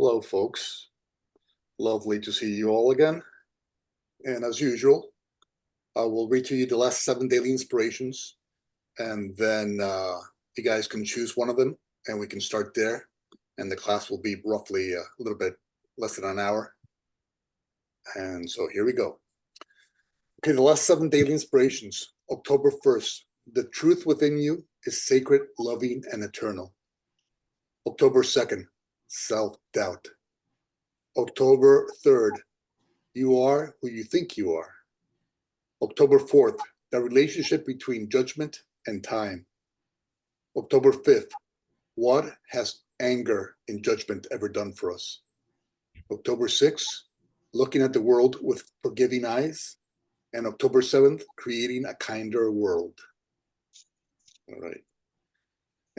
Hello, folks. Lovely to see you all again. And as usual, I will read to you the last 7 daily inspirations, and then you guys can choose one of them, and we can start there. And the class will be roughly a little bit less than an hour. And so here we go. Okay, the last 7 daily inspirations. October 1st, the truth within you is sacred, loving, and eternal. October 2nd, self-doubt. October 3rd, you are who you think you are. October 4th, the relationship between judgment and time. October 5th, what has anger and judgment ever done for us? October 6th, looking at the world with forgiving eyes. And October 7th, creating a kinder world. All right.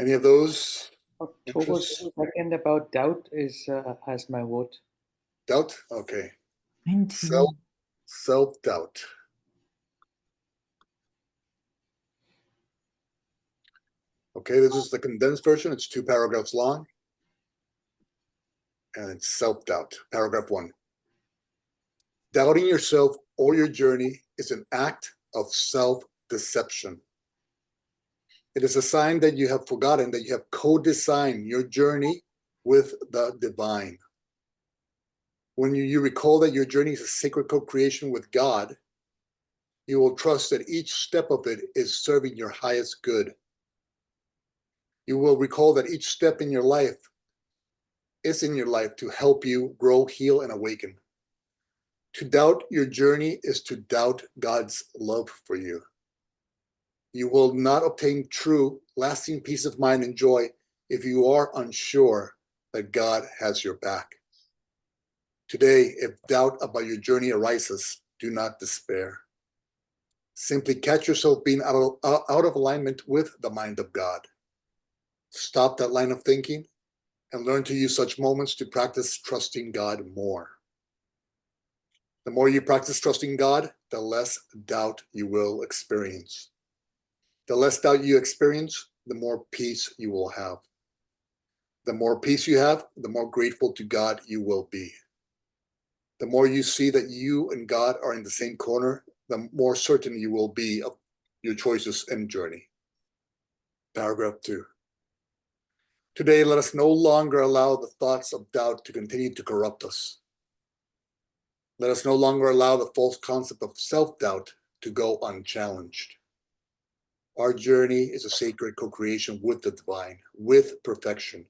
Any of those? October 2nd about doubt is has my vote. Doubt? Okay. 19. Self-doubt. Okay, this is the condensed version. It's 2 paragraphs long. And it's self-doubt. Paragraph 1. Doubting yourself or your journey is an act of self-deception. It is a sign that you have forgotten that you have co-designed your journey with the divine. When you recall that your journey is a sacred co-creation with God, you will trust that each step of it is serving your highest good. You will recall that each step in your life is in your life to help you grow, heal, and awaken. To doubt your journey is to doubt God's love for you. You will not obtain true, lasting peace of mind and joy if you are unsure that God has your back. Today, if doubt about your journey arises, do not despair. Simply catch yourself being out of alignment with the mind of God. Stop that line of thinking and learn to use such moments to practice trusting God more. The more you practice trusting God, the less doubt you will experience. The less doubt you experience, the more peace you will have. The more peace you have, the more grateful to God you will be. The more you see that you and God are in the same corner, the more certain you will be of your choices and journey. Paragraph 2. Today, let us no longer allow the thoughts of doubt to continue to corrupt us. Let us no longer allow the false concept of self-doubt to go unchallenged. Our journey is a sacred co-creation with the divine, with perfection.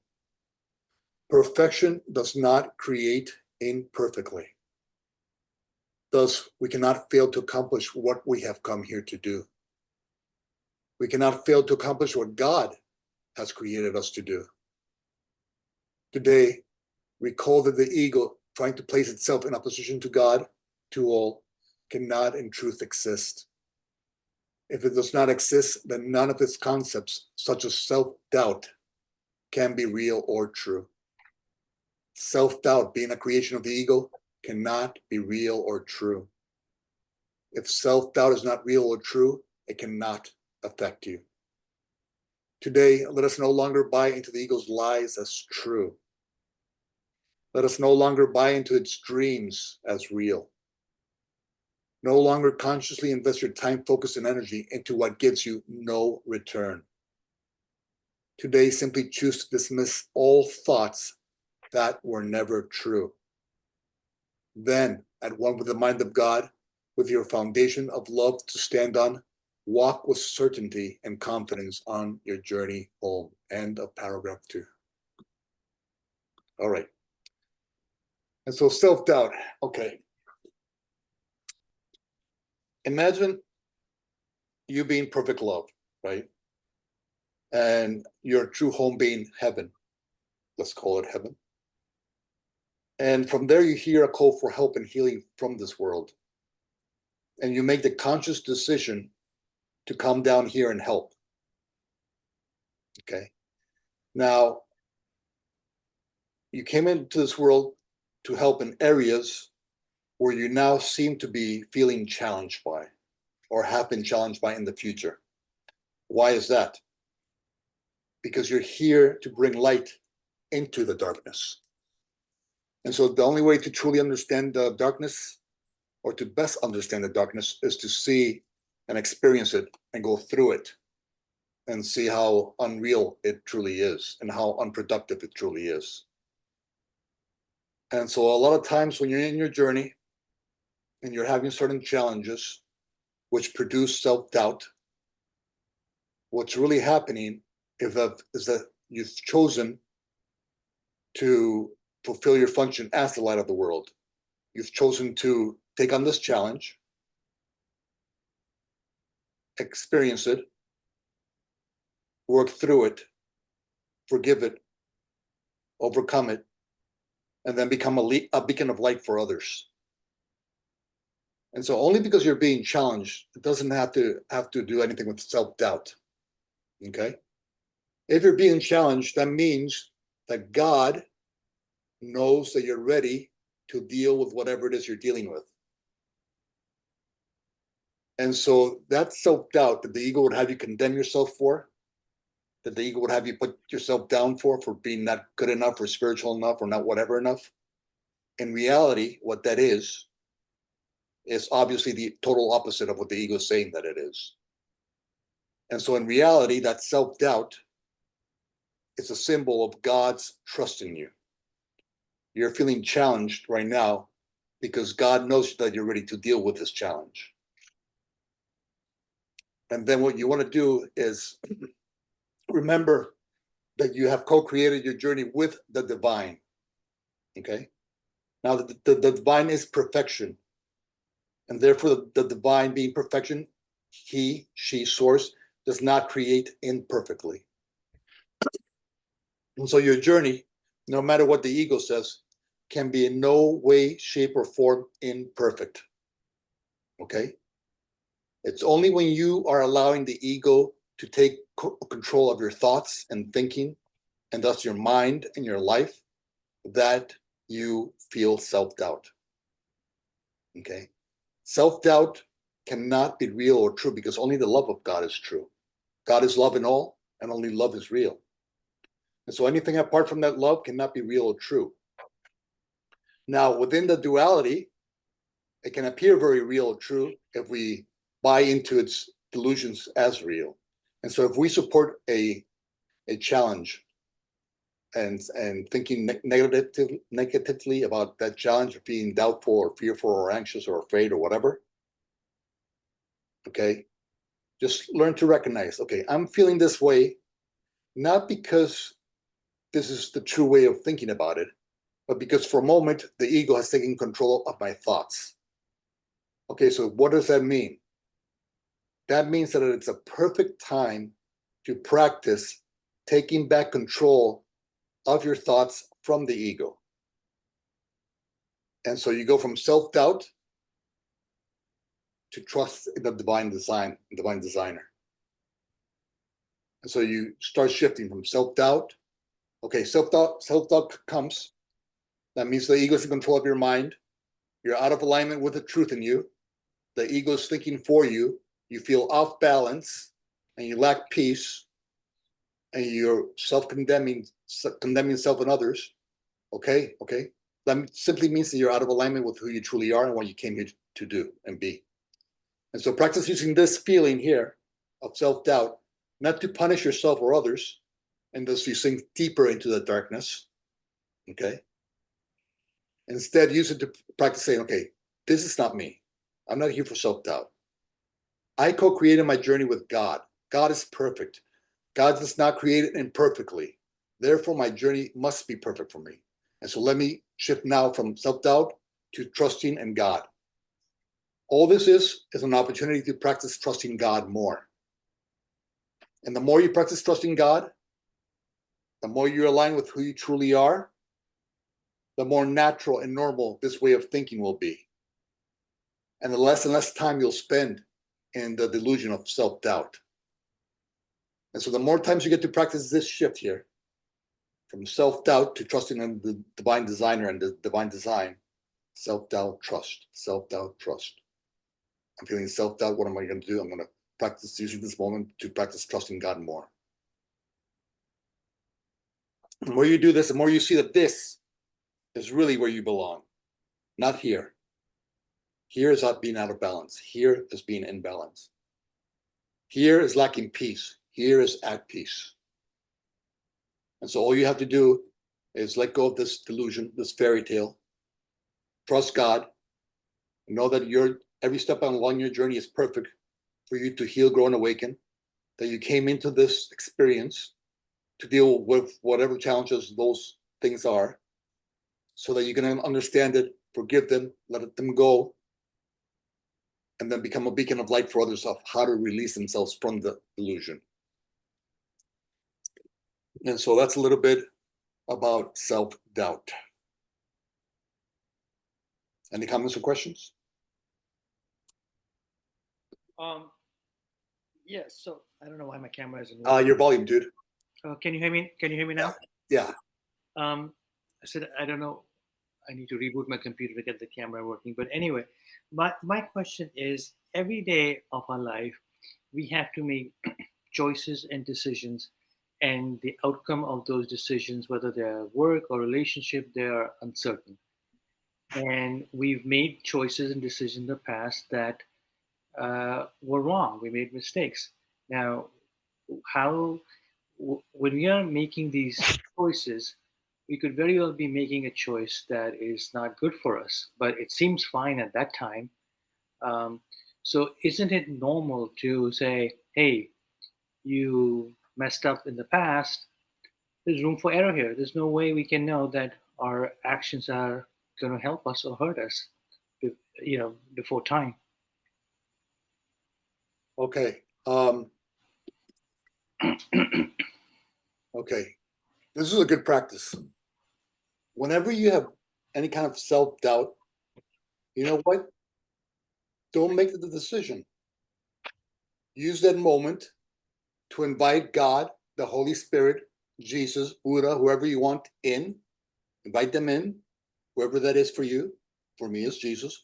Perfection does not create imperfectly. Thus, we cannot fail to accomplish what we have come here to do. We cannot fail to accomplish what God has created us to do. Today, recall that the ego, trying to place itself in opposition to God, to all, cannot in truth exist. If it does not exist, then none of its concepts, such as self-doubt, can be real or true. Self-doubt, being a creation of the ego, cannot be real or true. If self-doubt is not real or true, it cannot affect you. Today, let us no longer buy into the ego's lies as true. Let us no longer buy into its dreams as real. No longer consciously invest your time, focus, and energy into what gives you no return. Today, simply choose to dismiss all thoughts that were never true. Then, at one with the mind of God, with your foundation of love to stand on, walk with certainty and confidence on your journey home. End of paragraph 2. All right. And so self-doubt, okay. Imagine you being perfect love, right? And your true home being heaven. Let's call it heaven. And from there, you hear a call for help and healing from this world. And you make the conscious decision to come down here and help. Okay. Now, you came into this world to help in areas where you now seem to be feeling challenged by, or have been challenged by in the future. Why is that? Because you're here to bring light into the darkness. And so the only way to truly understand the darkness, or to best understand the darkness, is to see and experience it and go through it and see how unreal it truly is and how unproductive it truly is. And so a lot of times when you're in your journey and you're having certain challenges which produce self-doubt, what's really happening is that you've chosen to fulfill your function as the light of the world. You've chosen to take on this challenge, experience it, work through it, forgive it, overcome it, and then become a beacon of light for others. And so only because you're being challenged, it doesn't have to do anything with self-doubt. Okay? If you're being challenged, that means that God knows that you're ready to deal with whatever it is you're dealing with. And so that self-doubt that the ego would have you condemn yourself for, that the ego would have you put yourself down for being not good enough or spiritual enough or not whatever enough, in reality, what that is obviously the total opposite of what the ego is saying that it is. And so in reality, that self-doubt is a symbol of God's trust in you. You're feeling challenged right now because God knows that you're ready to deal with this challenge. And then what you want to do is remember that you have co-created your journey with the divine. Okay? Now, the divine is perfection. And therefore, the divine being perfection, he, she, source, does not create imperfectly. And so your journey, no matter what the ego says, can be in no way, shape, or form imperfect. Okay? It's only when you are allowing the ego to take control of your thoughts and thinking, and thus your mind and your life, that you feel self-doubt. Okay? Self-doubt cannot be real or true because only the love of God is true. God is love in all, and only love is real. And so anything apart from that love cannot be real or true. Now, within the duality, it can appear very real or true if we buy into its delusions as real. And so if we support a challenge and thinking negatively about that challenge, or being doubtful or fearful or anxious or afraid or whatever, okay, just learn to recognize, okay, I'm feeling this way, not because this is the true way of thinking about it, but because for a moment, the ego has taken control of my thoughts. Okay, so what does that mean? That means that it's a perfect time to practice taking back control of your thoughts from the ego. And so you go from self-doubt to trust in the divine designer. And so you start shifting from self-doubt. Okay, self-doubt comes. That means the ego is in control of your mind. You're out of alignment with the truth in you. The ego is thinking for you. You feel off balance and you lack peace, and you're condemning self and others. Okay. That simply means that you're out of alignment with who you truly are and what you came here to do and be. And so practice using this feeling here of self-doubt, not to punish yourself or others, and thus you sink deeper into the darkness. Okay. Instead, use it to practice saying, okay, this is not me. I'm not here for self-doubt. I co-created my journey with God. God is perfect. God does not create it imperfectly. Therefore, my journey must be perfect for me. And so let me shift now from self-doubt to trusting in God. All this is an opportunity to practice trusting God more. And the more you practice trusting God, the more you align with who you truly are, the more natural and normal this way of thinking will be. And the less and less time you'll spend in the delusion of self-doubt. And so the more times you get to practice this shift here, from self-doubt to trusting in the divine designer and the divine design, self-doubt, trust, self-doubt, trust. I'm feeling self-doubt. What am I going to do? I'm going to practice using this moment to practice trusting God more. The more you do this, the more you see that this is really where you belong, not here. Here is not being out of balance. Here is being in balance. Here is lacking peace. Here is at peace. And so all you have to do is let go of this delusion, this fairy tale. Trust God. Know that every step along your journey is perfect for you to heal, grow, and awaken. That you came into this experience to deal with whatever challenges those things are, so that you can understand it, forgive them, let them go, and then become a beacon of light for others of how to release themselves from the illusion. And so that's a little bit about self-doubt. Any comments or questions? Yes. So I don't know why my camera isn't Your volume, dude. Can you hear me? Can you hear me now? Yeah. I said I don't know. I need to reboot my computer to get the camera working. But anyway, my question is: every day of our life, we have to make choices and decisions, and the outcome of those decisions, whether they're work or relationship, they are uncertain. And we've made choices and decisions in the past that were wrong. We made mistakes. Now, how when we are making these choices, we could very well be making a choice that is not good for us, but it seems fine at that time. Um, so, isn't it normal to say, "Hey, you messed up in the past. There's room for error here. There's no way we can know that our actions are going to help us or hurt us, before time." Okay. Okay. This is a good practice. Whenever you have any kind of self-doubt, you know what? Don't make the decision. Use that moment to invite God, the Holy Spirit, Jesus, Buddha, whoever you want in. Invite them in, whoever that is for you. For me, it's Jesus.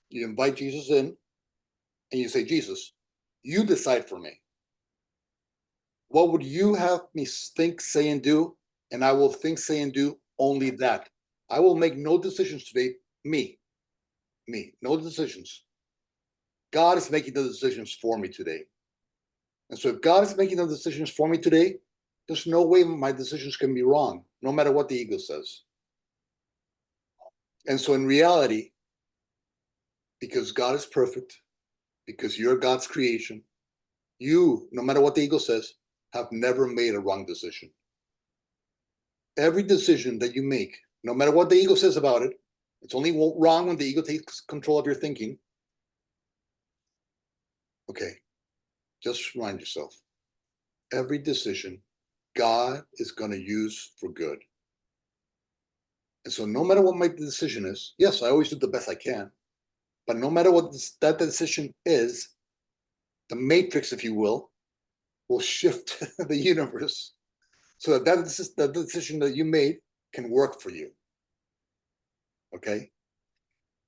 You invite Jesus in and you say, Jesus, you decide for me. What would you have me think, say, and do? And I will think, say, and do only that. I will make no decisions today. Me, no decisions. God is making the decisions for me today. And so if God is making the decisions for me today, there's no way my decisions can be wrong, no matter what the ego says. And so in reality, because God is perfect, because you're God's creation, you, no matter what the ego says, have never made a wrong decision. Every decision that you make, no matter what the ego says about it, it's only wrong when the ego takes control of your thinking. Okay, just remind yourself, every decision God is going to use for good. And so no matter what my decision is, yes, I always do the best I can. But no matter what that decision is, the matrix, if you will shift the universe so that decision that you made can work for you. Okay?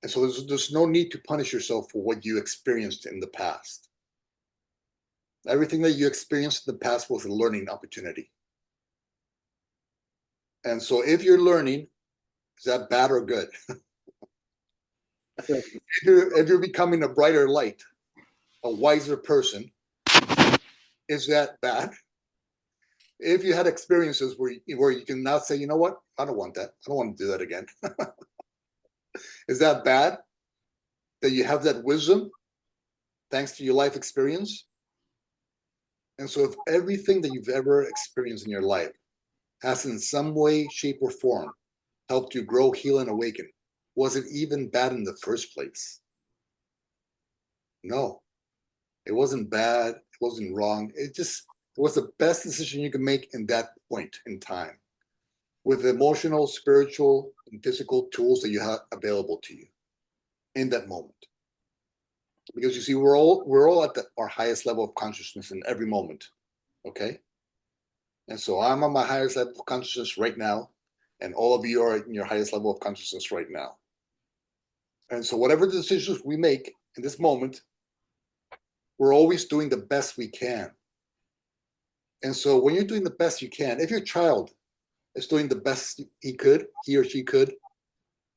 And so there's no need to punish yourself for what you experienced in the past. Everything that you experienced in the past was a learning opportunity. And so if you're learning, is that bad or good? If you're becoming a brighter light, a wiser person, is that bad? If you had experiences where you can now say, you know what, I don't want that. I don't want to do that again. Is that bad that you have that wisdom thanks to your life experience? And so if everything that you've ever experienced in your life has in some way, shape, or form helped you grow, heal, and awaken, was it even bad in the first place? No, it wasn't bad. It wasn't wrong. It was the best decision you could make in that point in time with the emotional, spiritual, and physical tools that you have available to you in that moment. Because you see, we're all at our highest level of consciousness in every moment. Okay? And so I'm on my highest level of consciousness right now, and all of you are in your highest level of consciousness right now. And so whatever decisions we make in this moment, we're always doing the best we can. And so when you're doing the best you can, if your child is doing the best he or she could,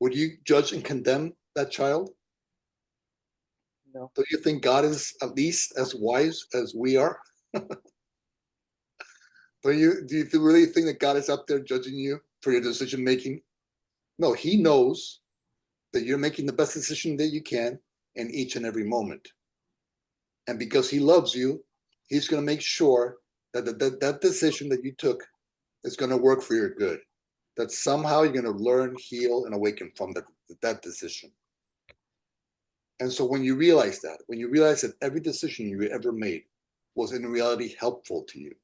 would you judge and condemn that child? No. Do you think God is at least as wise as we are? Do you really think that God is up there judging you for your decision making? No, he knows that you're making the best decision that you can in each and every moment. And because he loves you, he's going to make sure that that decision that you took is going to work for your good. That somehow you're going to learn, heal, and awaken from that decision. And so when you realize that every decision you ever made was in reality helpful to you,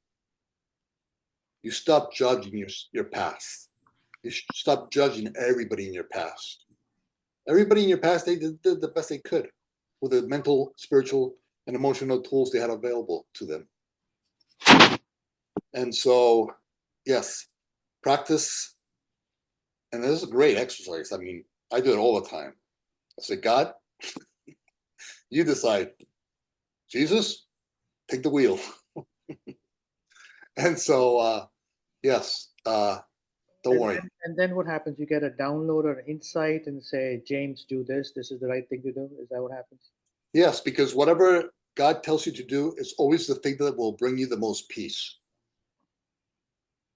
you stop judging your past. You stop judging everybody in your past. Everybody in your past, they did the best they could with the mental, spiritual, and emotional tools they had available to them. And so, yes, practice. And this is a great exercise. I mean, I do it all the time. I say, God, you decide. Jesus, take the wheel. And so, yes, don't worry. And then what happens? You get a download or an insight and say, James, do this. This is the right thing to do. Is that what happens? Yes, because whatever God tells you to do is always the thing that will bring you the most peace.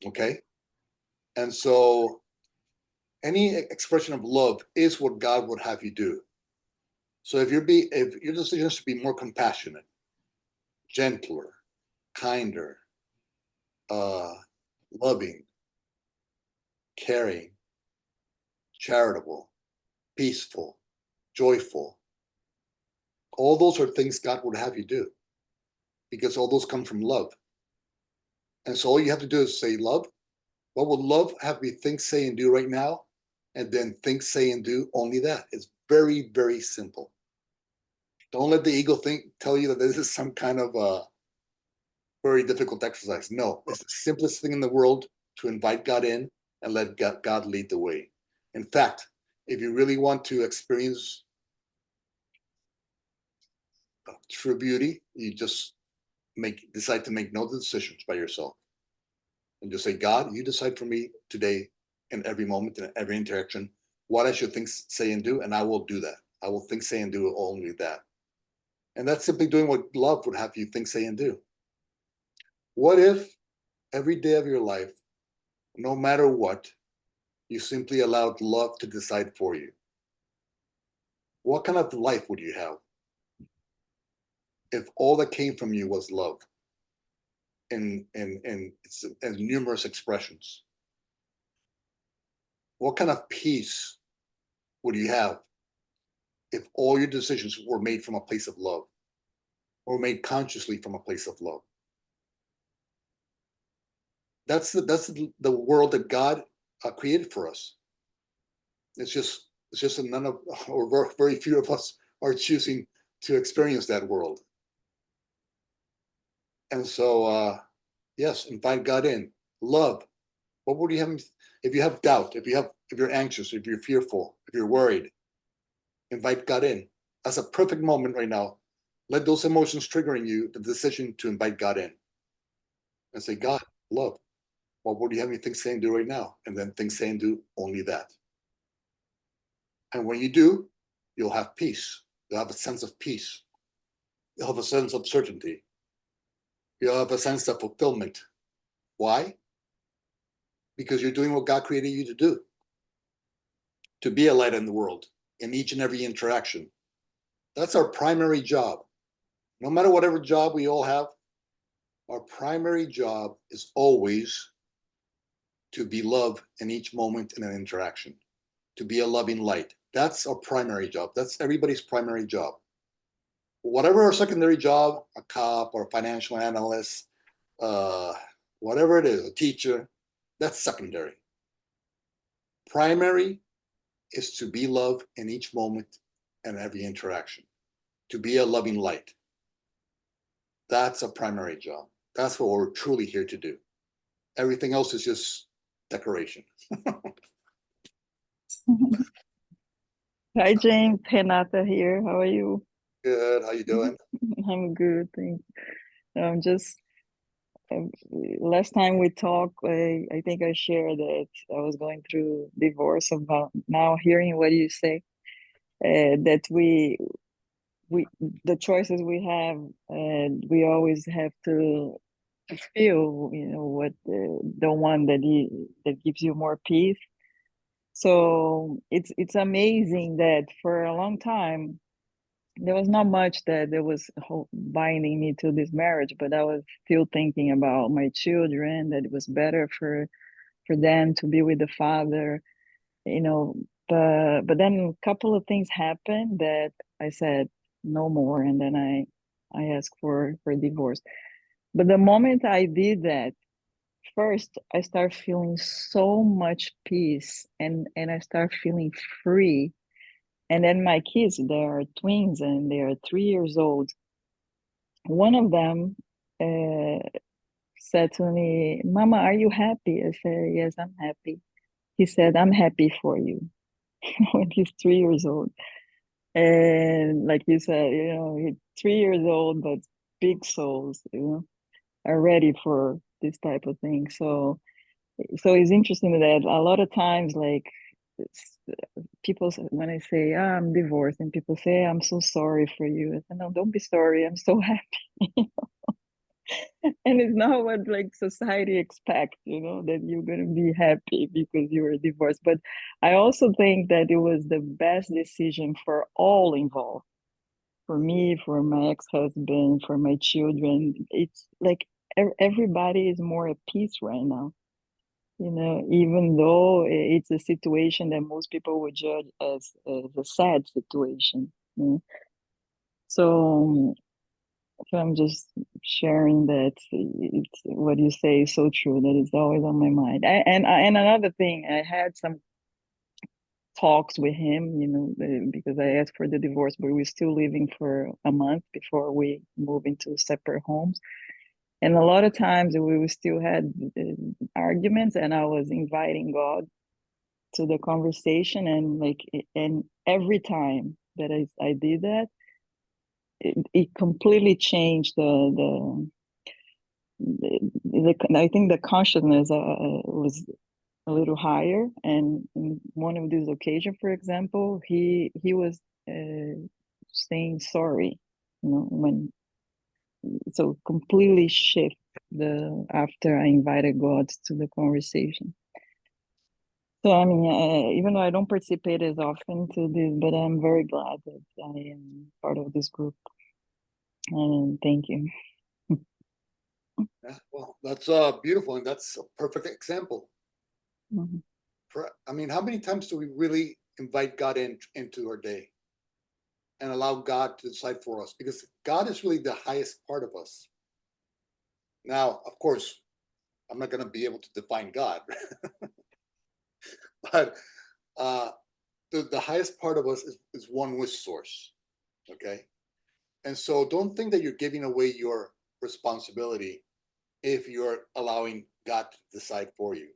Okay? And so any expression of love is what God would have you do. So if your decision is to be more compassionate, gentler, kinder, loving, caring, charitable, peaceful, joyful, all those are things God would have you do because all those come from love. And so all you have to do is say, love, what would love have me think, say, and do right now? And then think, say, and do only that. It's very, very simple. Don't let the ego tell you that this is some kind of very difficult exercise. No, it's the simplest thing in the world to invite God in and let God lead the way. In fact, if you really want to experience true beauty, you just decide to make no decisions by yourself. And just say, God, you decide for me today in every moment, in every interaction, what I should think, say, and do, and I will do that. I will think, say, and do only that. And that's simply doing what love would have you think, say, and do. What if every day of your life, no matter what, you simply allowed love to decide for you? What kind of life would you have if all that came from you was love in numerous expressions? What kind of peace would you have if all your decisions were made from a place of love or made consciously from a place of love? That's the world that God created for us. It's just that none of, or very few of us are choosing to experience that world. And so, yes, invite God in. Love. What would you have if you have doubt? If you're anxious, if you're fearful, if you're worried? Invite God in. That's a perfect moment right now. Let those emotions triggering you the decision to invite God in, and say, God, love. What would you have me think, say, and do right now? And then think, say, and do only that. And when you do, you'll have peace. You'll have a sense of peace. You'll have a sense of certainty. You'll have a sense of fulfillment. Why? Because you're doing what God created you to do, to be a light in the world in each and every interaction. That's our primary job. No matter whatever job we all have, our primary job is always to be love in each moment in an interaction, to be a loving light. That's our primary job. That's everybody's primary job. Whatever our secondary job, a cop or a financial analyst, whatever it is, a teacher, that's secondary. Primary is to be love in each moment and every interaction, to be a loving light. That's a primary job. That's what we're truly here to do. Everything else is just decoration. Hi, James. Renata here. How are you? Good. How you doing? I'm good, thanks. I'm just last time we talked, I think I shared that I was going through divorce. About now, hearing what you say, that we the choices we have, and we always have to feel, what the one that gives you more peace. So it's amazing that for a long time there was not much that was binding me to this marriage, but I was still thinking about my children, that it was better for them to be with the father, you know. But then a couple of things happened that I said no more, and then I asked for divorce. But the moment I did that, first I start feeling so much peace, and I start feeling free. And then my kids, they are twins and they are 3 years old. One of them uh, said to me, "Mama, are you happy?" I said, "Yes, I'm happy." He said, "I'm happy for you." When he's 3 years old. And like you said, he's 3 years old, but big souls, are ready for this type of thing. So it's interesting that a lot of times, like, people, when I say, I'm divorced, and people say, I'm so sorry for you, I say, no, don't be sorry, I'm so happy. And it's not what, like, society expects, that you're going to be happy because you were divorced. But I also think that it was the best decision for all involved, for me, for my ex-husband, for my children. It's like everybody is more at peace right now, even though it's a situation that most people would judge as a sad situation. So, I'm just sharing that it's what you say is so true, that it's always on my mind. And another thing, I had some talks with him, because I asked for the divorce, but we're still living for a month before we move into separate homes. And a lot of times we still had arguments, and I was inviting God to the conversation, and every time that I did that, it completely changed I think the consciousness was a little higher. And in one of these occasions, for example, he was saying sorry, when, so completely shift the after I invited God to the conversation. So I mean, even though I don't participate as often to this, but I'm very glad that I am part of this group. And thank you. Yeah, well, that's beautiful, and that's a perfect example. Mhm. I mean, how many times do we really invite God into our day and allow God to decide for us? Because God is really the highest part of us. Now, of course, I'm not going to be able to define God, but uh, the highest part of us is one with Source. Okay, and so don't think that you're giving away your responsibility if you're allowing God to decide for you.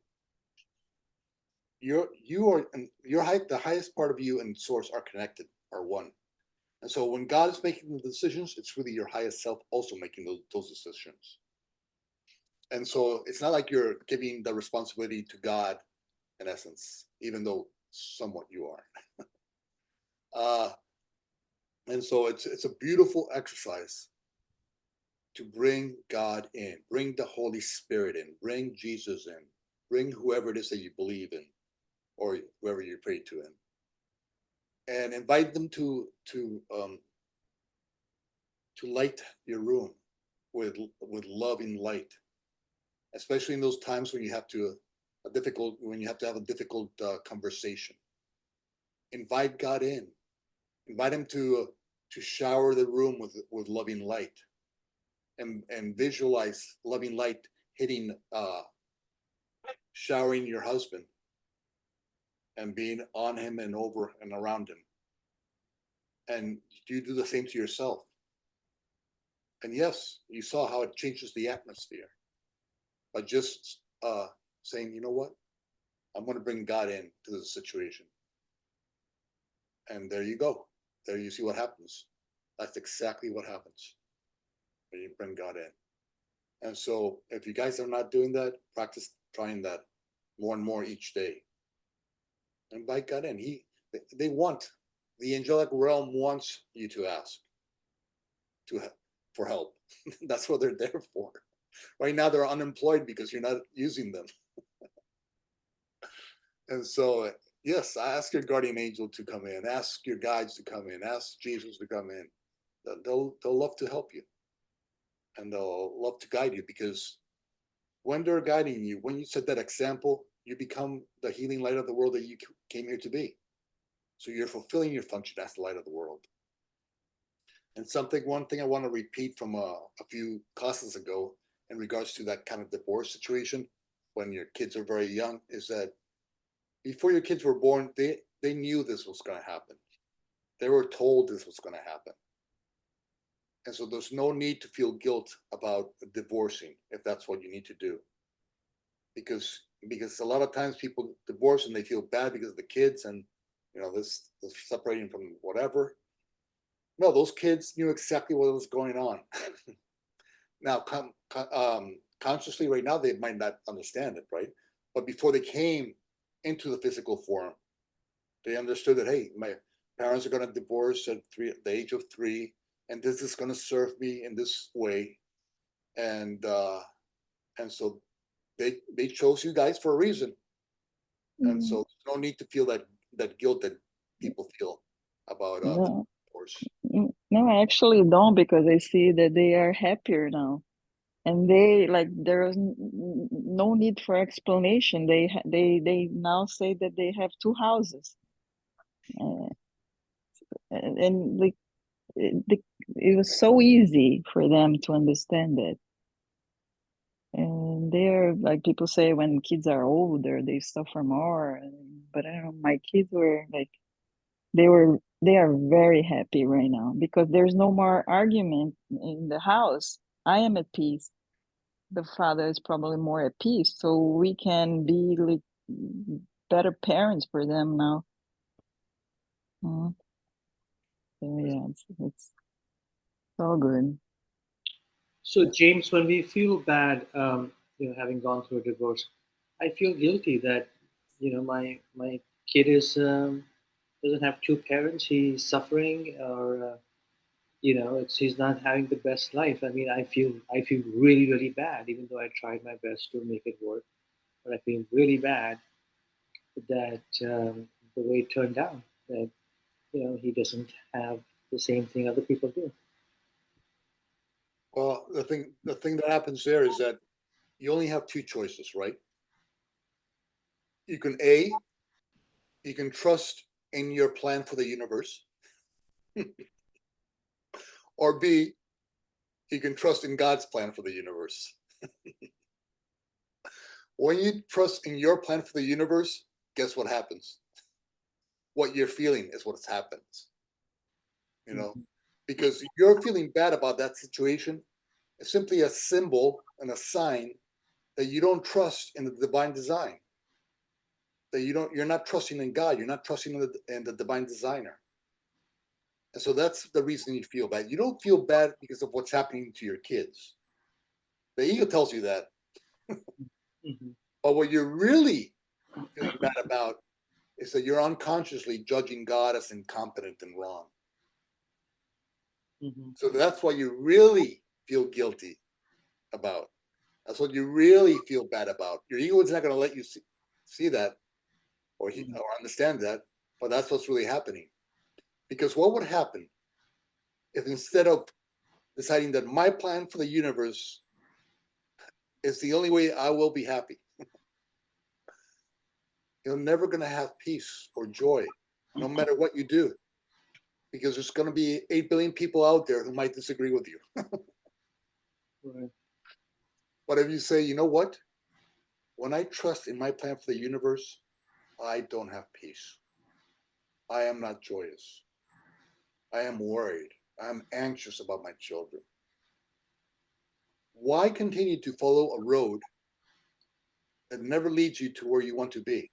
You are the highest part of you and Source are connected, are one. And so when God is making the decisions, it's really your highest self also making those decisions. And so it's not like you're giving the responsibility to God in essence, even though somewhat you are. uh, and so it's a beautiful exercise to bring God in, bring the Holy Spirit in, bring Jesus in, bring whoever it is that you believe in, or whoever you pray to in, and invite them to light your room with loving light, especially in those times when you have to have a difficult conversation. Invite God in. Invite Him to shower the room with loving light, and visualize loving light hitting, showering your husband, and being on him and over and around him. And you do the same to yourself. And yes, you saw how it changes the atmosphere by just saying, you know what, I'm going to bring God into the situation. And there you go. There you see what happens. That's exactly what happens when you bring God in. And so if you guys are not doing that, practice trying that more and more each day. Invite God in. They want, the angelic realm wants you to ask to for help. That's what they're there for. Right now they're unemployed because you're not using them. And so yes, ask your guardian angel to come in, ask your guides to come in, ask Jesus to come in. They'll love to help you, and they'll love to guide you, because when they're guiding you, when you set that example, you become the healing light of the world that you came here to be. So you're fulfilling your function as the light of the world. And one thing I want to repeat from a few classes ago in regards to that kind of divorce situation when your kids are very young is that before your kids were born, they knew this was going to happen. They were told this was going to happen. And so there's no need to feel guilt about divorcing if that's what you need to do. Because a lot of times people divorce and they feel bad because of the kids and this separating from whatever. No, those kids knew exactly what was going on. Now, consciously right now, they might not understand it, right? But before they came into the physical form, they understood that, hey, my parents are going to divorce at the age of 3, and this is going to serve me in this way. And so they chose you guys for a reason. And so no need to feel that guilt that people feel about No, divorce. no, I actually don't, because I see that they are happier now, and they like there is no need for explanation. They now say that they have 2 houses, uh, and like it was so easy for them to understand it. And they're like, people say when kids are older they suffer more, but I don't know, my kids were like, they are very happy right now because there's no more argument in the house. I am at peace. The father is probably more at peace, so we can be like better parents for them now. So yeah, it's all good. So, James, when we feel bad, having gone through a divorce, I feel guilty that my kid is doesn't have two parents. He's suffering, or he's not having the best life. I mean, I feel really really bad, even though I tried my best to make it work. But I feel really bad that the way it turned out, that he doesn't have the same thing other people do. Well, the thing that happens there is that you only have 2 choices, right? You can you can trust in your plan for the universe, or B, you can trust in God's plan for the universe. When you trust in your plan for the universe, guess what happens? What you're feeling is what happens, you know, Mhm. because you're feeling bad about that situation. It's simply a symbol and a sign that you don't trust in the divine design. That you're not trusting in God. You're not trusting in the divine designer. And so that's the reason you feel bad. You don't feel bad because of what's happening to your kids. The ego tells you that. Mhm. But what you're really feeling bad about is that you're unconsciously judging God as incompetent and wrong. Mhm. So that's what you really feel guilty about. That's what you really feel bad about. Your ego is not going to let you see that Mhm. or understand that, but that's what's really happening. Because what would happen if instead of deciding that my plan for the universe is the only way I will be happy, you're never going to have peace or joy, no matter what you do, because there's going to be 8 billion people out there who might disagree with you. Right. But if you say, you know what? When I trust in my plan for the universe, I don't have peace. I am not joyous. I am worried. I am anxious about my children. Why continue to follow a road that never leads you to where you want to be?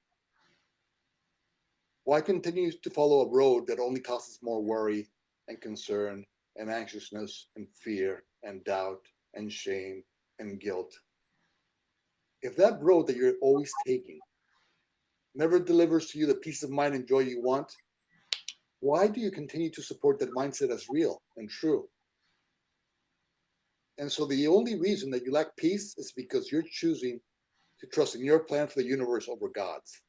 Why continue to follow a road that only causes more worry and concern and anxiousness and fear and doubt and shame and guilt, if that road that you're always taking never delivers to you the peace of mind and joy you want, why do you continue to support that mindset as real and true? And so the only reason that you lack peace is because you're choosing to trust in your plan for the universe over God's.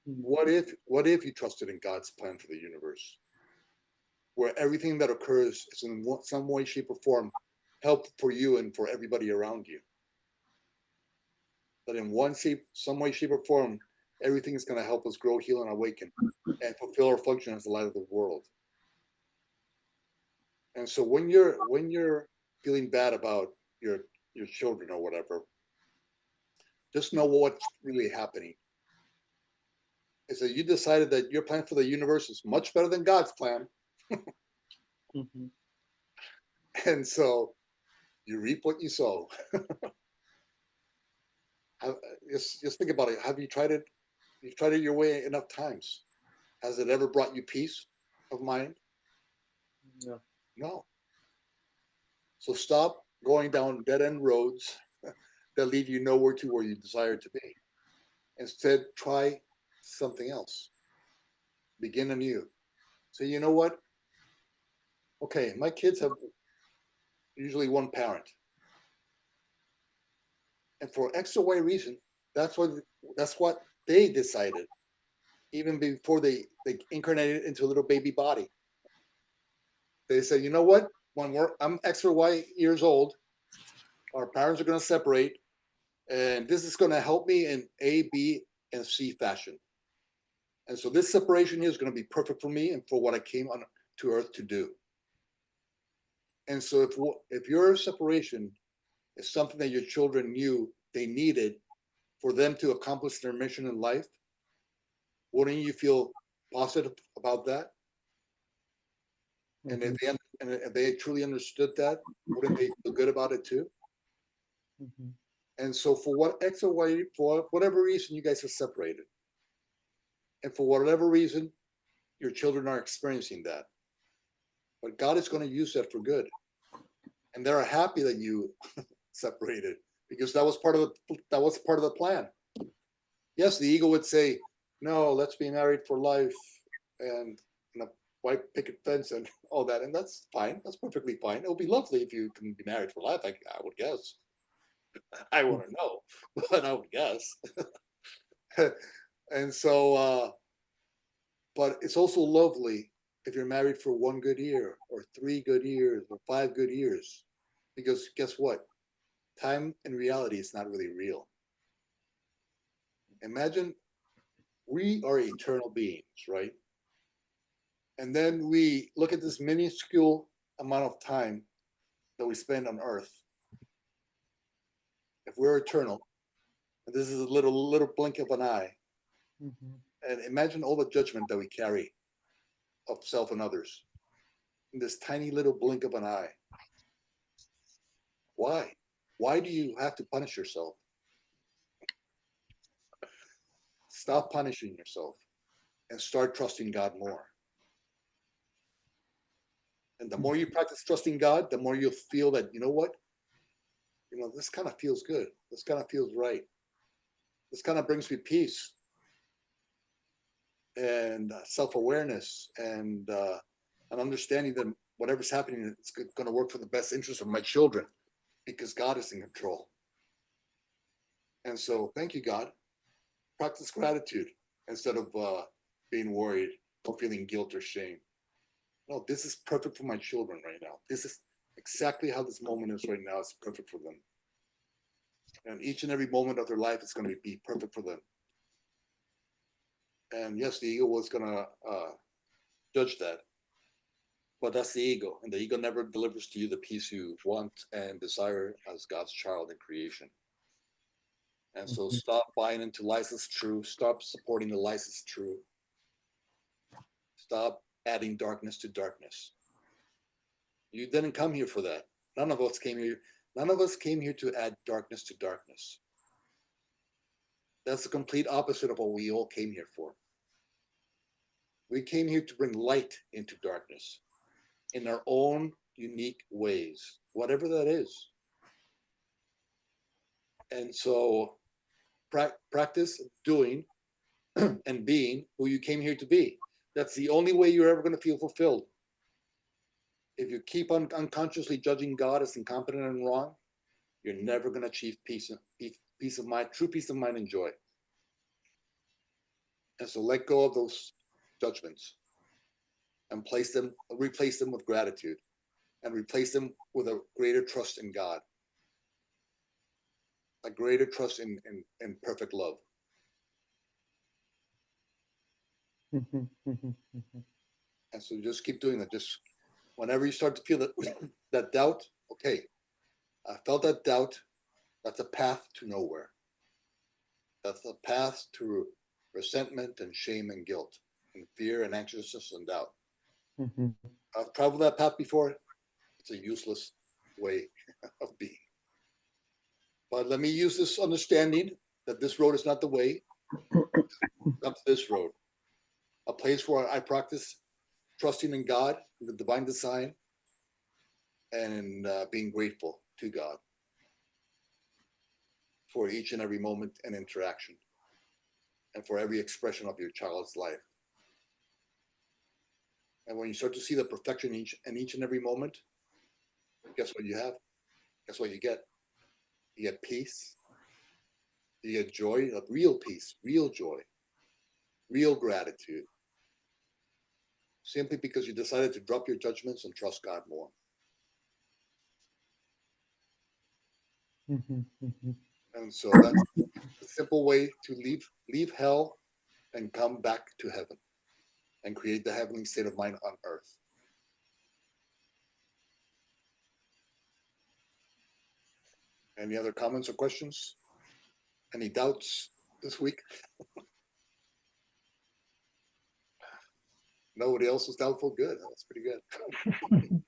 What if you trusted in God's plan for the universe, where everything that occurs is in some way, shape, or form help for you and for everybody around you? That in some way, shape, or form, everything is going to help us grow, heal, and awaken, and fulfill our function as the light of the world. And so when you're feeling bad about your children or whatever, just know what's really happening is that you decided that your plan for the universe is much better than God's plan. Mm-hmm. And so you reap what you sow. Just think about it. Have you tried it? You've tried it your way enough times. Has it ever brought you peace of mind? No. No. So stop going down dead end roads that lead you nowhere to where you desire to be. Instead, try something else. Begin anew. So you know what? Okay, my kids have usually one parent. And for X or Y reason, that's what they decided, even before they incarnated into a little baby body. They said, you know what? When I'm X or Y years old, our parents are going to separate, and this is going to help me in A, B, and C fashion. And so this separation here is going to be perfect for me and for what I came on to Earth to do. And so if your separation is something that your children knew they needed for them to accomplish their mission in life, wouldn't you feel positive about that? And Mm-hmm. if they truly understood that, wouldn't they feel good about it too? Mm-hmm. And so for what X or Y, for whatever reason you guys are separated, and for whatever reason your children are experiencing that, but God is going to use that for good, and they're happy that you separated because that was part of the plan. Yes, the ego would say, "No, let's be married for life," and a white picket fence and all that, and that's fine. That's perfectly fine. It'll be lovely if you can be married for life. I would guess. I wouldn't know, but I would guess. And so, but it's also lovely if you're married for 1 good year or 3 good years or 5 good years, because guess what? Time in reality is not really real. Imagine we are eternal beings, right? And then we look at this minuscule amount of time that we spend on Earth. If we're eternal, and this is a little blink of an eye, Mm-hmm. and imagine all the judgment that we carry of self and others in this tiny little blink of an eye. Why? Why do you have to punish yourself? Stop punishing yourself and start trusting God more. And the more you practice trusting God, the more you'll feel that, you know what? This kind of feels good. This kind of feels right. This kind of brings me peace and self-awareness and an understanding that whatever's happening, it's going to work for the best interest of my children because God is in control. And so thank you, God. Practice gratitude instead of being worried or feeling guilt or shame. No, this is perfect for my children right now. This is exactly how this moment is right now. It's perfect for them. And each and every moment of their life is going to be perfect for them. And yes, the ego was going to judge that, but that's the ego. And the ego never delivers to you the peace you want and desire as God's child in creation. And so Mm-hmm. stop buying into lies as true. Stop supporting the lies as true. Stop adding darkness to darkness. You didn't come here for that. None of us came here. None of us came here to add darkness to darkness. That's the complete opposite of what we all came here for. We came here to bring light into darkness in our own unique ways, whatever that is. And so practice doing and being who you came here to be. That's the only way you're ever going to feel fulfilled. If you keep on unconsciously judging God as incompetent and wrong, you're never going to achieve peace of mind, true peace of mind and joy. And so let go of those judgments and replace them with gratitude, and replace them with a greater trust in God, a greater trust in perfect love. And so just keep doing that. Just whenever you start to feel that doubt, okay, I felt that doubt. That's a path to nowhere. That's a path to resentment and shame and guilt and fear and anxiousness and doubt. I've traveled that path before. It's a useless way of being. But let me use this understanding that this road is not the way. Come to this road, a place where I practice trusting in God, in the divine design, and being grateful to God for each and every moment and interaction, and for every expression of your child's life. And when you start to see the perfection in each and every moment, guess what you have? Guess what you get? You get peace. You get joy, of real peace, real joy, real gratitude. Simply because you decided to drop your judgments and trust God more. And so that's a simple way to leave hell and come back to heaven and create the heavenly state of mind on earth. Any other comments or questions? Any doubts this week? Nobody else was doubtful? Good. That's pretty good.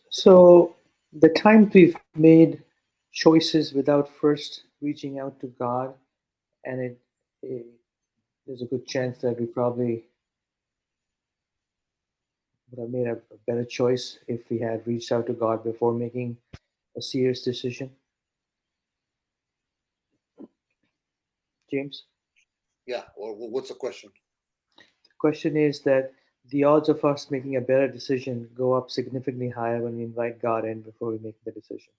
So the times we've made choices without first reaching out to God, and there's a good chance that we probably would have made a better choice if we had reached out to God before making a serious decision. James, Yeah. Well, what's the question? the question is that the odds of us making a better decision go up significantly higher when we invite God in before we make the decision.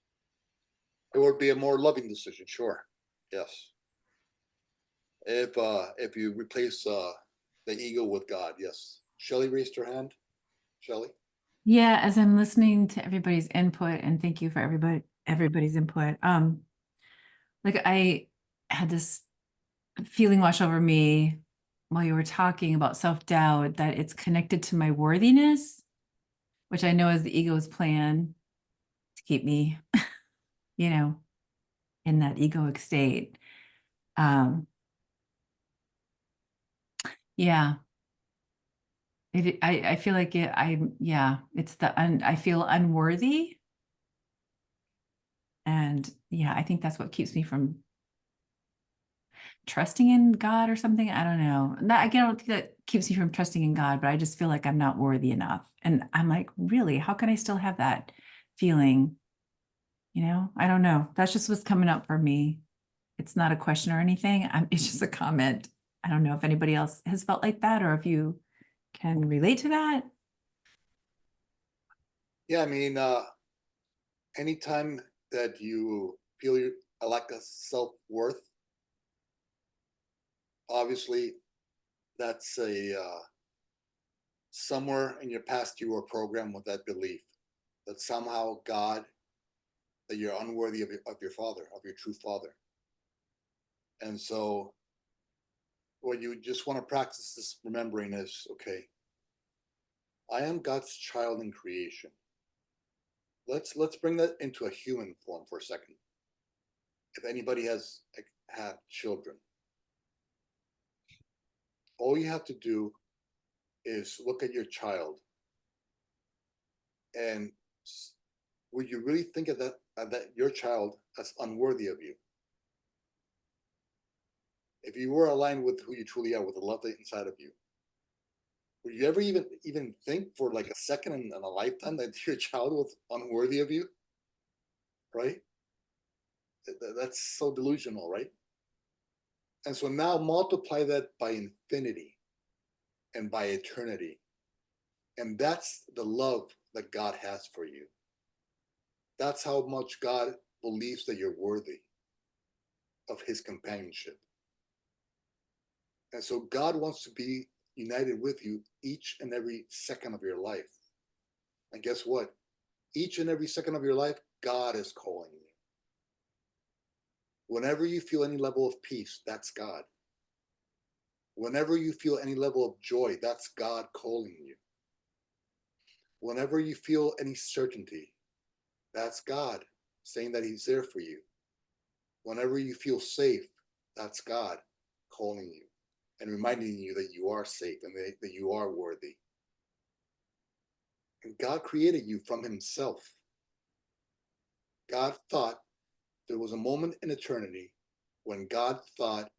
It would be a more loving decision, sure. Yes. If you replace the ego with God, yes. Shelley raised her hand. Shelley? Yeah, as I'm listening to everybody's input, and thank you for everybody's input. Like I had this feeling wash over me while you were talking about self-doubt, that it's connected to my worthiness, which I know is the ego's plan to keep me, you know, in that egoic state. Yeah, I feel like it's I feel unworthy. And yeah, I think that's what keeps me from trusting in God or something. I don't know. I don't think that keeps me from trusting in God, but I just feel like I'm not worthy enough. And I'm like, really, how can I still have that feeling? I don't know. That's just what's coming up for me. It's not a question or anything. It's just a comment. I don't know if anybody else has felt like that, or if you can relate to that. Yeah, I mean, anytime that you feel a lack of self-worth, obviously that's somewhere in your past you were programmed with that belief that somehow God, that you're unworthy of your father, of your true father. And so what you just want to practice this remembering is, okay, I am God's child in creation. Let's bring that into a human form for a second. If anybody has had children, all you have to do is look at your child, and would you really think of that your child as unworthy of you? If you were aligned with who you truly are, with the love that's inside of you, would you ever even think for like a second in a lifetime that your child was unworthy of you? right? That's so delusional, right? And so now multiply that by infinity and by eternity. And that's the love that God has for you. That's how much God believes that you're worthy of his companionship. And so God wants to be united with you each and every second of your life. And guess what? Each and every second of your life, God is calling you. Whenever you feel any level of peace, that's God. Whenever you feel any level of joy, that's God calling you. Whenever you feel any certainty, that's God saying that he's there for you. Whenever you feel safe, that's God calling you and reminding you that you are safe and that you are worthy. And God created you from himself. God thought there was a moment in eternity when God thought,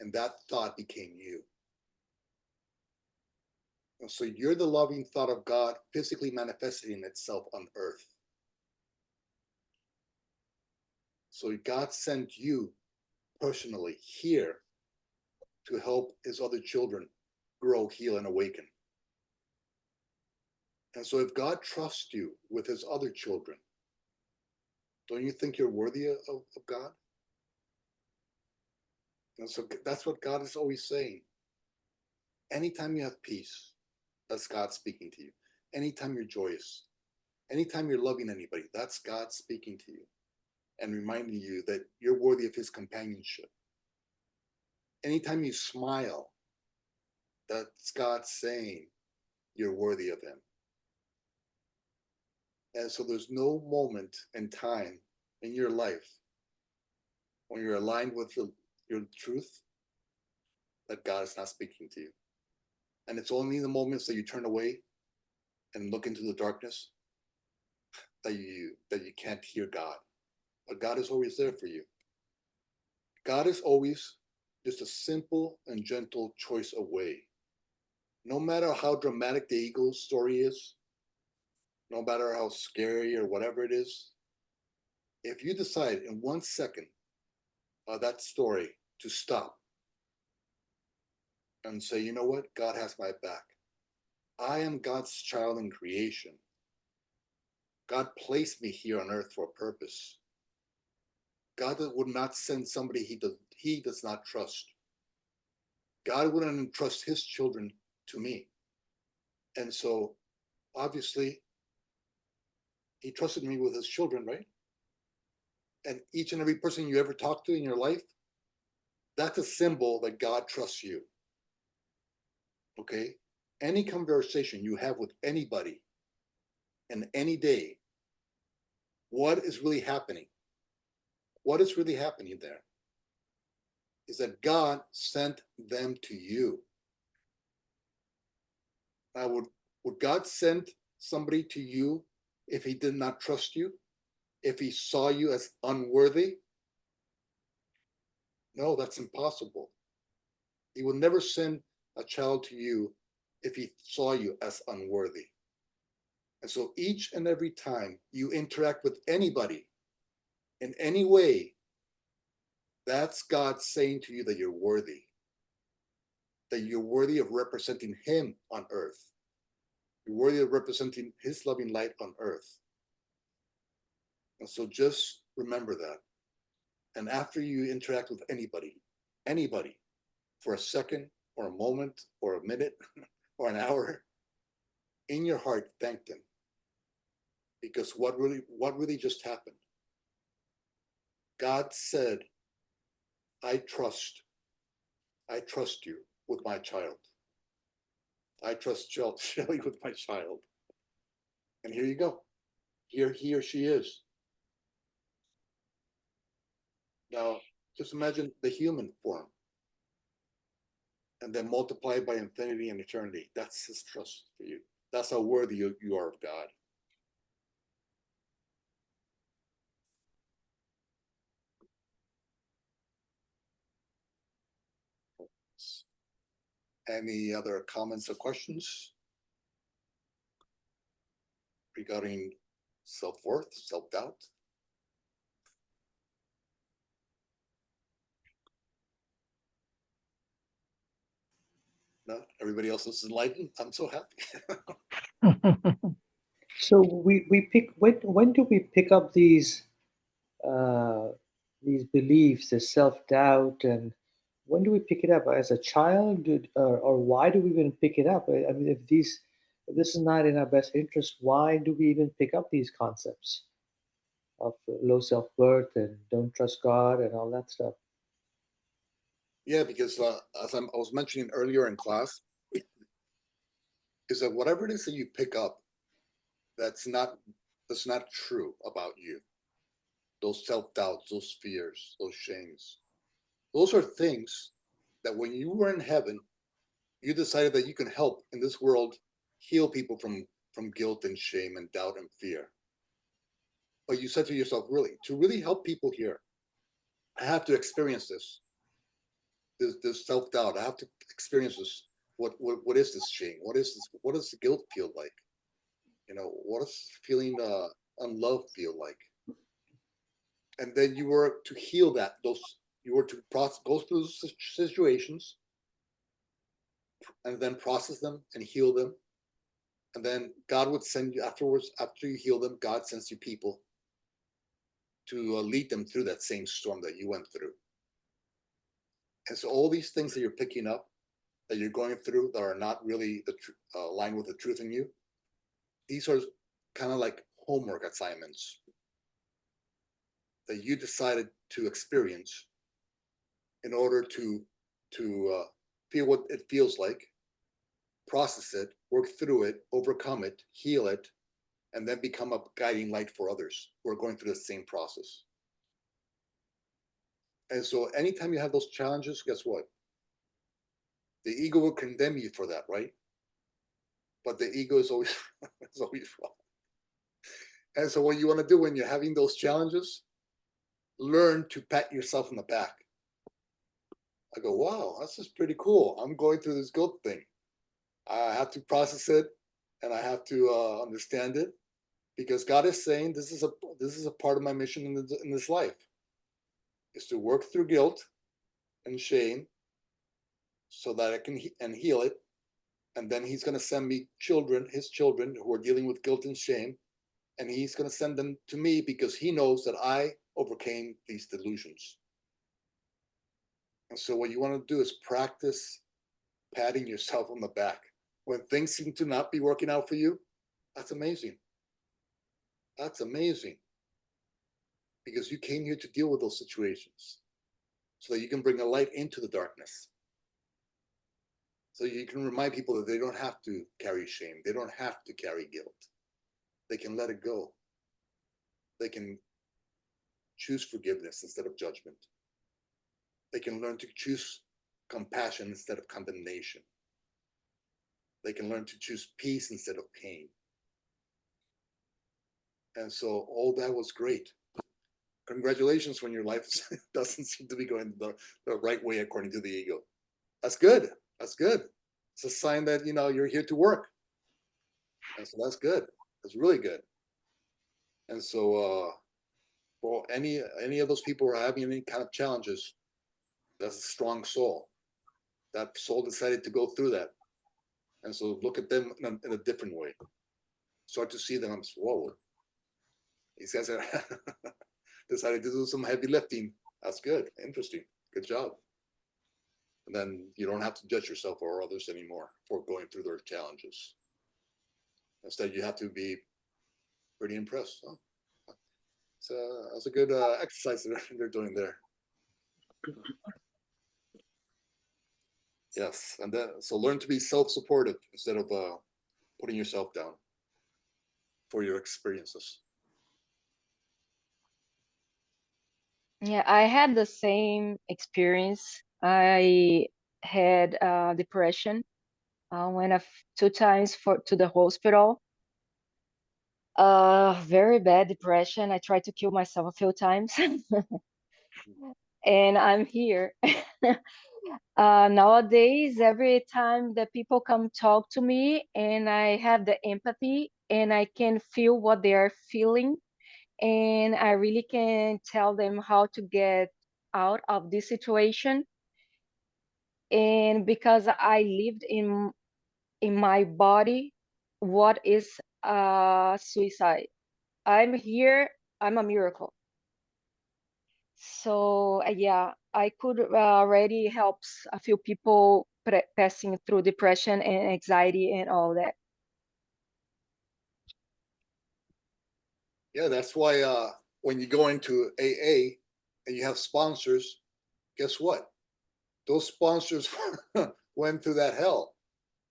and that thought became you. And so you're the loving thought of God physically manifesting itself on earth. So God sent you personally here to help his other children grow, heal, and awaken. And so if God trusts you with his other children, don't you think you're worthy of God? And so that's what God is always saying. Anytime you have peace, that's God speaking to you. Anytime you're joyous, anytime you're loving anybody, that's God speaking to you and reminding you that you're worthy of his companionship. Anytime you smile, that's God saying you're worthy of him. And so there's no moment in time in your life when you're aligned with your truth that God is not speaking to you. And it's only the moments that you turn away and look into the darkness that you can't hear God. But God is always there for you. God is always just a simple and gentle choice away. No matter how dramatic the ego story is, no matter how scary or whatever it is, if you decide in 1 second of that story to stop and say, you know what, God has my back. I am God's child in creation. God placed me here on earth for a purpose. God would not send somebody he does not trust. God wouldn't entrust his children to me. And so obviously he trusted me with his children, right? And each and every person you ever talk to in your life, that's a symbol that God trusts you. Okay? Any conversation you have with anybody in any day, what is really happening? What is really happening there is that God sent them to you. Now, would God send somebody to you if he did not trust you? If he saw you as unworthy? No, that's impossible. He would never send a child to you if he saw you as unworthy. And so each and every time you interact with anybody in any way, that's God saying to you that you're worthy, that you're worthy of representing him on earth. You're worthy of representing his loving light on earth. And so just remember that. And after you interact with anybody, for a second or a moment or a minute or an hour, in your heart, thank them. Because what really just happened? God said, I trust you with my child. I trust Shelly with my child. And here you go. Here he or she is. Now, just imagine the human form and then multiply by infinity and eternity. That's his trust for you. That's how worthy you are of God. Any other comments or questions regarding self-worth, self-doubt? No, everybody else is enlightened. I'm so happy. So we pick when do we pick up uh, these beliefs, the self doubt, and when do we pick it up as a child, or why do we even pick it up? I mean, if this is not in our best interest, why do we even pick up these concepts of low self worth and don't trust God and all that stuff? Yeah, because as I was mentioning earlier in class, is that whatever it is that you pick up that's not true about you, those self-doubts, those fears, those shames, those are things that when you were in heaven, you decided that you can help in this world heal people from guilt and shame and doubt and fear. But you said to yourself, really, to really help people here, I have to experience this self-doubt. I have to experience this. What is this shame? What is this? What does the guilt feel like? What does feeling unloved feel like? And then you were to heal you were to go through those situations and then process them and heal them. And then God would send you afterwards, after you heal them, God sends you people to lead them through that same storm that you went through. And so all these things that you're picking up, that you're going through, that are not really aligned with the truth in you, these are kind of like homework assignments that you decided to experience in order to feel what it feels like, process it, work through it, overcome it, heal it, and then become a guiding light for others who are going through the same process. And so anytime you have those challenges, guess what? The ego will condemn you for that, right? But the ego is always is always wrong. And so what you want to do when you're having those challenges, learn to pat yourself on the back. I go, wow, this is pretty cool. I'm going through this guilt thing. I have to process it and I have to understand it, because God is saying this is a part of my mission in this life, is to work through guilt and shame so that I can and heal it, and then He's going to send me His children who are dealing with guilt and shame, and He's going to send them to me because He knows that I overcame these delusions. And so what you want to do is practice patting yourself on the back when things seem to not be working out for you. That's amazing. That's amazing. Because you came here to deal with those situations so that you can bring a light into the darkness. So you can remind people that they don't have to carry shame. They don't have to carry guilt. They can let it go. They can choose forgiveness instead of judgment. They can learn to choose compassion instead of condemnation. They can learn to choose peace instead of pain. And so all that was great. Congratulations when your life doesn't seem to be going the right way according to the ego. That's good. That's good. It's a sign that you're here to work. And so that's good. That's really good. And so for any of those people who are having any kind of challenges, that's a strong soul. That soul decided to go through that. And so look at them in a different way. Start to see them. I'm whoa. These guys are decided to do some heavy lifting. That's good. Interesting. Good job. And then you don't have to judge yourself or others anymore for going through their challenges. Instead, you have to be pretty impressed. Oh, so that's a good exercise that they're doing there. Yes, and so learn to be self-supportive instead of putting yourself down for your experiences. Yeah, I had the same experience. I had depression. I went 2 times to the hospital. Very bad depression. I tried to kill myself a few times, and I'm here. Nowadays, every time that people come talk to me, and I have the empathy, and I can feel what they are feeling, and I really can tell them how to get out of this situation. And because I lived in my body what is suicide. I'm here, I'm a miracle. So yeah, I could already helps a few people passing through depression and anxiety and all that. Yeah, that's why when you go into AA and you have sponsors, guess what? Those sponsors went through that hell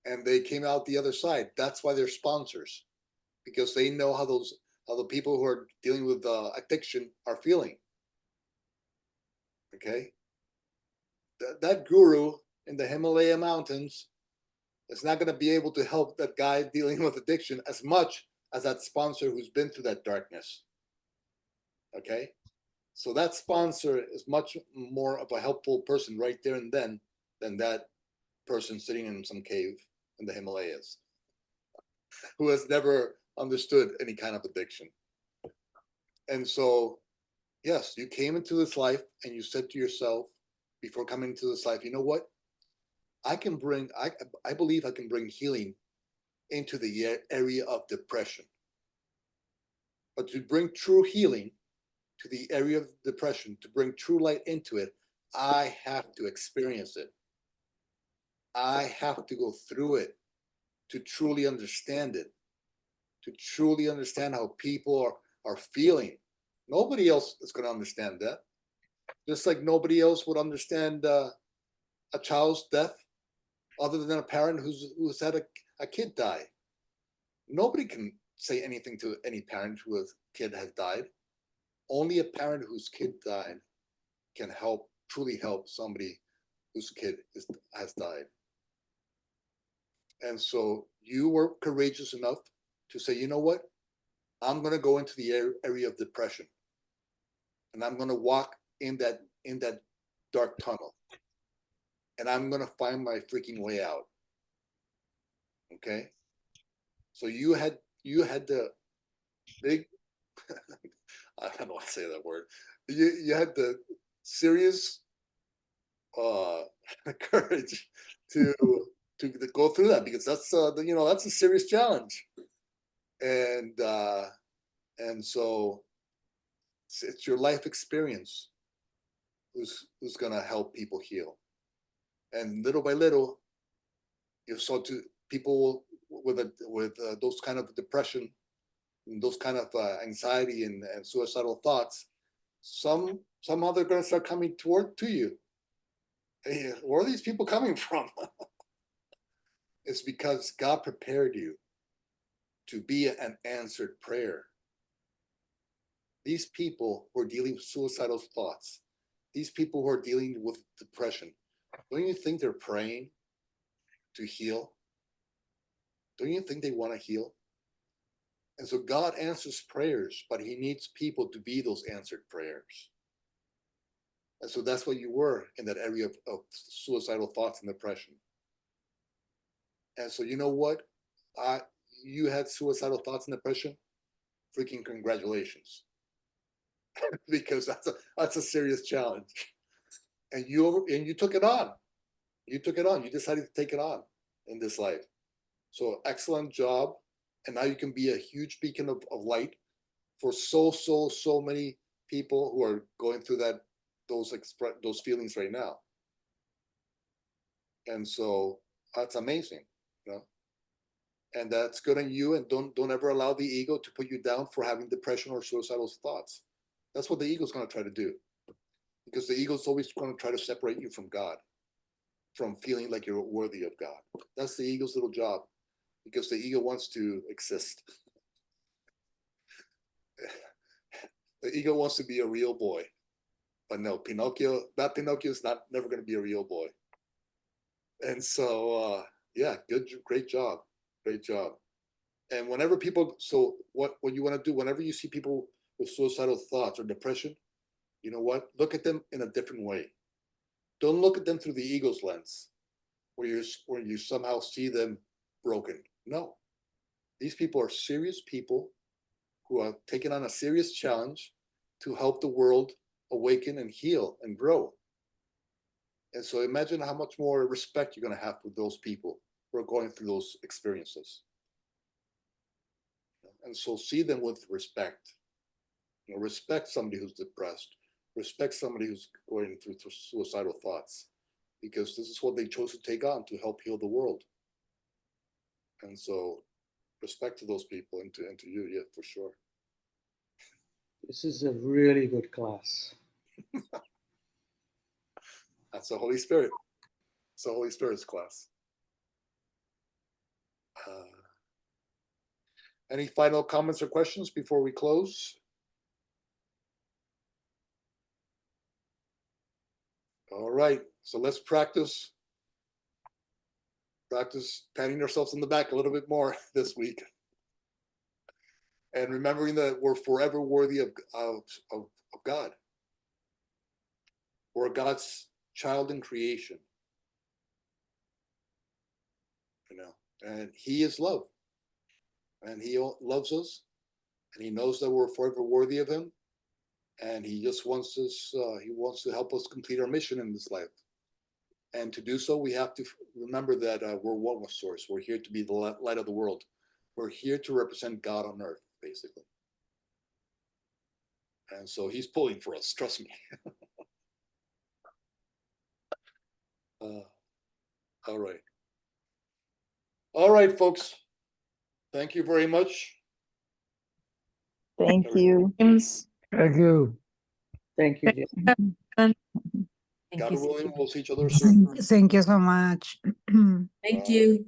and they came out the other side. That's why they're sponsors, because they know how the people who are dealing with addiction are feeling. Okay, that guru in the Himalaya mountains is not going to be able to help that guy dealing with addiction as much as that sponsor who's been through that darkness. Okay, so that sponsor is much more of a helpful person right there and then than that person sitting in some cave in the Himalayas who has never understood any kind of addiction. And so, yes, you came into this life and you said to yourself before coming into this life, you know what? I believe I can bring healing into the area of depression. But to bring true healing to the area of depression, to bring true light into it, I have to experience it. I have to go through it to truly understand it, to truly understand how people are feeling. Nobody else is going to understand that. Just like nobody else would understand a child's death other than a parent who's had a kid die. Nobody can say anything to any parent whose kid has died. Only a parent whose kid died can truly help somebody whose kid has died. And so you were courageous enough to say, you know what? I'm going to go into the area of depression, and I'm going to walk in that dark tunnel, and I'm going to find my freaking way out. Okay, so you had the big I don't know how to say that word. You had the serious uh, courage to to go through that, because that's that's a serious challenge, and so it's your life experience who's gonna help people heal, and little by little you saw to people with those kind of depression, those kind of anxiety and suicidal thoughts. Somehow they're going to start coming to you. Hey, where are these people coming from? It's because God prepared you to be an answered prayer. These people who are dealing with suicidal thoughts, these people who are dealing with depression, don't you think they're praying to heal? Don't you think they want to heal? And so God answers prayers, but he needs people to be those answered prayers. And so that's what you were in that area of suicidal thoughts and depression. And so you know what? You had suicidal thoughts and depression. Freaking congratulations, because that's a serious challenge. And you took it on. You took it on. You decided to take it on in this life. So excellent job. And now you can be a huge beacon of light for so many people who are going through those feelings right now. And so that's amazing, you know. And that's good on you. And don't ever allow the ego to put you down for having depression or suicidal thoughts. That's what the ego's going to try to do, because the ego's always going to try to separate you from God, from feeling like you're worthy of God. That's the ego's little job, because the ego wants to exist. The ego wants to be a real boy, but no, that Pinocchio is never going to be a real boy. And so, yeah, great job. And whenever what you want to do, whenever you see people with suicidal thoughts or depression, you know what? Look at them in a different way. Don't look at them through the ego's lens, where you somehow see them broken. No, these people are serious people who have taken on a serious challenge to help the world awaken and heal and grow. And so imagine how much more respect you're going to have for those people who are going through those experiences. And so see them with respect. Respect somebody who's depressed. Respect somebody who's going through suicidal thoughts, because this is what they chose to take on to help heal the world. And so respect to those people and to you, yeah, for sure. This is a really good class. That's the Holy Spirit. It's the Holy Spirit's class. Any final comments or questions before we close? All right, so let's practice patting ourselves on the back a little bit more this week. And remembering that we're forever worthy of God. We're God's child in creation. And He is love. And He loves us. And He knows that we're forever worthy of Him. And He just wants us, He wants to help us complete our mission in this life. And to do so, we have to remember that we're one with Source. We're here to be the light of the world. We're here to represent God on earth, basically. And so He's pulling for us, trust me. All right. All right, folks. Thank you very much. Thank you. Thank you. Thank you, Jim. Thank God you. willing, we'll see each other soon. Thank you so much. Thank you.